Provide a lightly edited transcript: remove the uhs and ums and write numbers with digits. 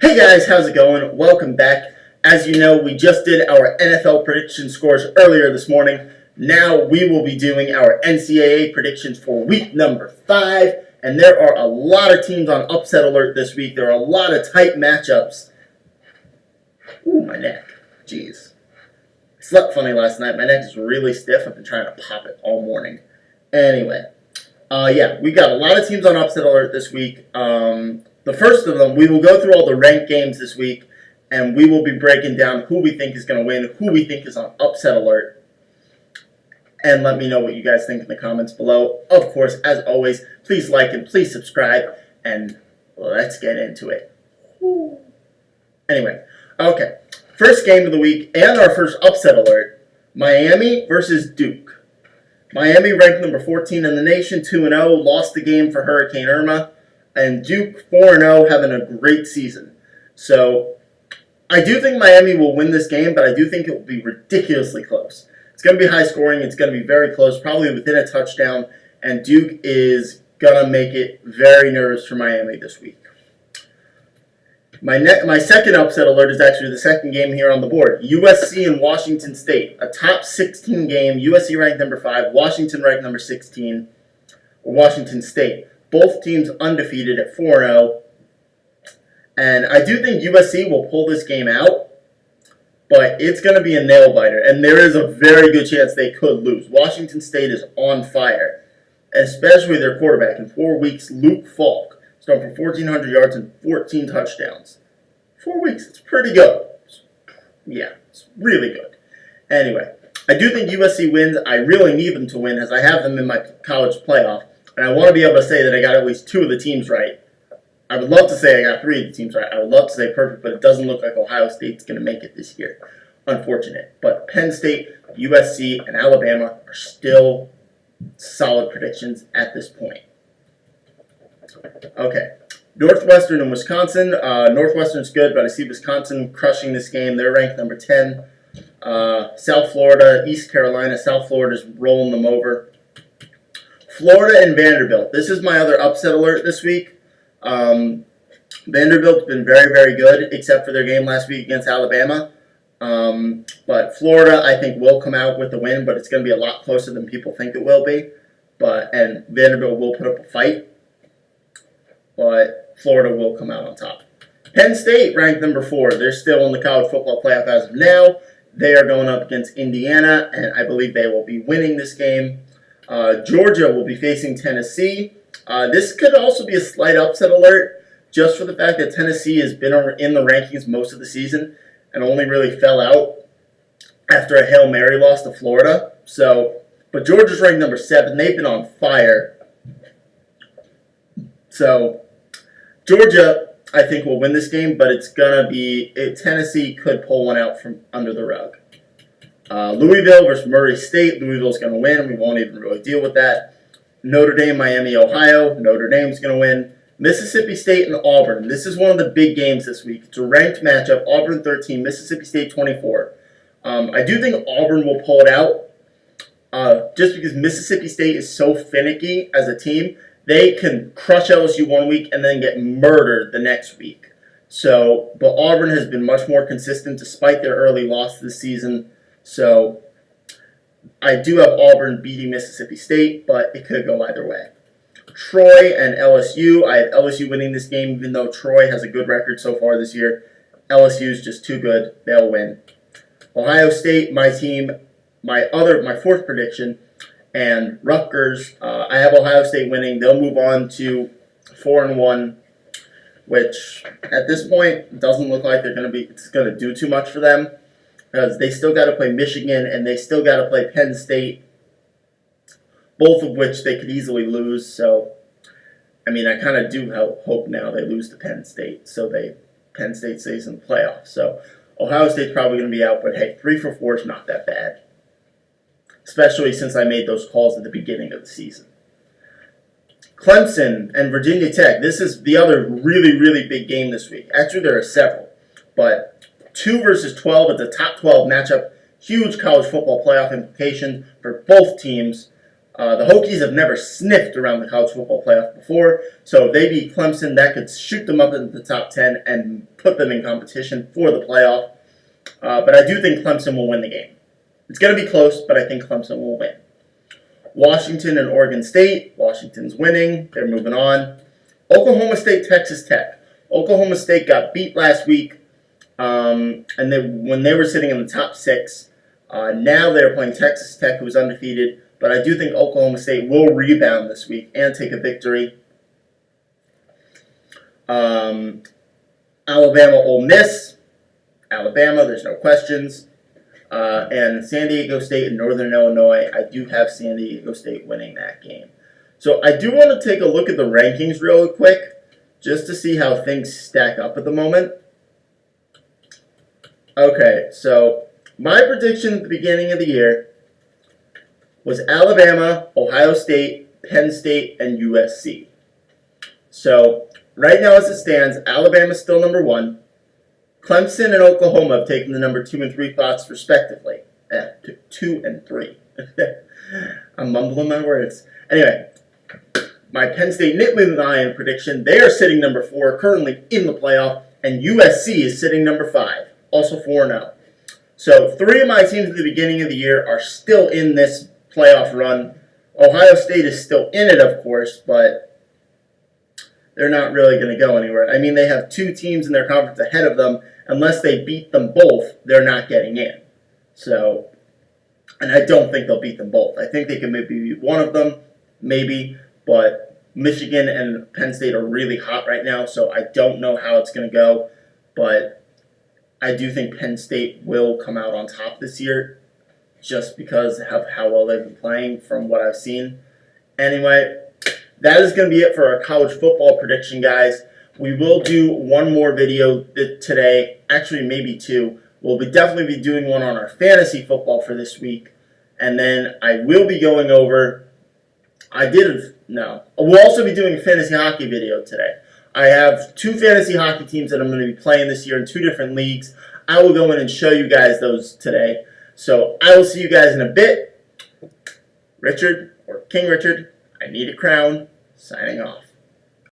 Hey guys, how's it going? Welcome back. As you know, we just did our NFL prediction scores earlier this morning. Now we will be doing our NCAA predictions for week number 5. And there are a lot of teams on upset alert this week. There are a lot of tight matchups. Ooh, my neck. Jeez. I slept funny last night. My neck is really stiff. I've been trying to pop it all morning. Anyway, we got a lot of teams on upset alert this week. The first of them, we will go through all the ranked games this week, and we will be breaking down who we think is going to win, who we think is on upset alert, and let me know what you guys think in the comments below. Of course, as always, please like and please subscribe, and let's get into it. Anyway, okay, first game of the week and our first upset alert, Miami versus Duke. Miami ranked number 14 in the nation, 2-0, lost the game for Hurricane Irma. And Duke 4-0, having a great season. So, I do think Miami will win this game, but I do think it will be ridiculously close. It's going to be high scoring. It's going to be very close, probably within a touchdown. And Duke is going to make it very nervous for Miami this week. My second upset alert is actually the second game here on the board. USC and Washington State. A top 16 game. USC ranked number 5. Washington ranked number 16. Washington State. Both teams undefeated at 4-0. And I do think USC will pull this game out, but it's going to be a nail-biter. And there is a very good chance they could lose. Washington State is on fire, especially their quarterback. In 4 weeks, Luke Falk, thrown for 1,400 yards and 14 touchdowns. 4 weeks, it's pretty good. Yeah, it's really good. Anyway, I do think USC wins. I really need them to win, as I have them in my college playoff. And I want to be able to say that I got at least 2 of the teams right. I would love to say I got 3 of the teams right. I would love to say perfect, but it doesn't look like Ohio State's going to make it this year. Unfortunate. But Penn State, USC, and Alabama are still solid predictions at this point. Okay. Northwestern and Wisconsin. Northwestern's good, but I see Wisconsin crushing this game. They're ranked number 10. South Florida, East Carolina. South Florida's rolling them over. Florida and Vanderbilt. This is my other upset alert this week. Vanderbilt's been very, very good, except for their game last week against Alabama. But Florida, I think, will come out with the win, but it's going to be a lot closer than people think it will be. And Vanderbilt will put up a fight, but Florida will come out on top. Penn State ranked number 4. They're still in the college football playoff as of now. They are going up against Indiana, and I believe they will be winning this game. Georgia will be facing Tennessee. This could also be a slight upset alert, just for the fact that Tennessee has been in the rankings most of the season and only really fell out after a Hail Mary loss to Florida. But Georgia's ranked number 7. They've been on fire. So, Georgia, I think, will win this game, but it's going to be... Tennessee could pull one out from under the rug. Louisville versus Murray State. Louisville's going to win. We won't even really deal with that. Notre Dame, Miami, Ohio. Notre Dame's going to win. Mississippi State and Auburn. This is one of the big games this week. It's a ranked matchup. Auburn 13, Mississippi State 24. I do think Auburn will pull it out just because Mississippi State is so finicky as a team. They can crush LSU 1 week and then get murdered the next week. But Auburn has been much more consistent despite their early loss this season. So, I do have Auburn beating Mississippi State, but it could go either way. Troy and LSU. I have LSU winning this game, even though Troy has a good record so far this year. LSU is just too good. They'll win. Ohio State, my team, my 4th prediction, and Rutgers. I have Ohio State winning. They'll move on to 4-1, which at this point doesn't look like it's going to do too much for them. Because they still got to play Michigan and they still got to play Penn State, both of which they could easily lose. So, I kind of do hope now they lose to Penn State, so Penn State stays in the playoffs. So, Ohio State's probably going to be out, but hey, 3 for 4 is not that bad, especially since I made those calls at the beginning of the season. Clemson and Virginia Tech. This is the other really, really big game this week. Actually, there are several, but 2 versus 12. It's a top 12 matchup. Huge college football playoff implication for both teams. The Hokies have never sniffed around the college football playoff before, so if they beat Clemson, that could shoot them up into the top 10 and put them in competition for the playoff. But I do think Clemson will win the game. It's going to be close, but I think Clemson will win. Washington and Oregon State. Washington's winning. They're moving on. Oklahoma State, Texas Tech. Oklahoma State got beat last week, and when they were sitting in the top 6. Now they're playing Texas Tech, who is undefeated. But I do think Oklahoma State will rebound this week and take a victory. Alabama, Ole Miss. Alabama, there's no questions. And San Diego State and Northern Illinois, I do have San Diego State winning that game. So I do want to take a look at the rankings real quick, just to see how things stack up at the moment. Okay, so my prediction at the beginning of the year was Alabama, Ohio State, Penn State, and USC. So right now as it stands, Alabama's still number 1. Clemson and Oklahoma have taken the number 2 and 3 spots respectively. 2 and 3. I'm mumbling my words. Anyway, my Penn State Nittany Lion prediction, they are sitting number 4, currently in the playoff, and USC is sitting number 5, also 4-0. So 3 of my teams at the beginning of the year are still in this playoff run. Ohio State is still in it, of course, but they're not really going to go anywhere. I mean, they have 2 teams in their conference ahead of them. Unless they beat them both, they're not getting in. So, and I don't think they'll beat them both. I think they can maybe beat one of them, maybe, but Michigan and Penn State are really hot right now, so I don't know how it's going to go. But I do think Penn State will come out on top this year just because of how well they've been playing from what I've seen. Anyway, that is going to be it for our college football prediction, guys. We will do one more video today, actually maybe 2. We'll definitely be doing one on our fantasy football for this week. And then I will be going over, we'll also be doing a fantasy hockey video today. I have 2 fantasy hockey teams that I'm going to be playing this year in 2 different leagues. I will go in and show you guys those today. So I will see you guys in a bit. Richard, or King Richard, I need a crown, signing off.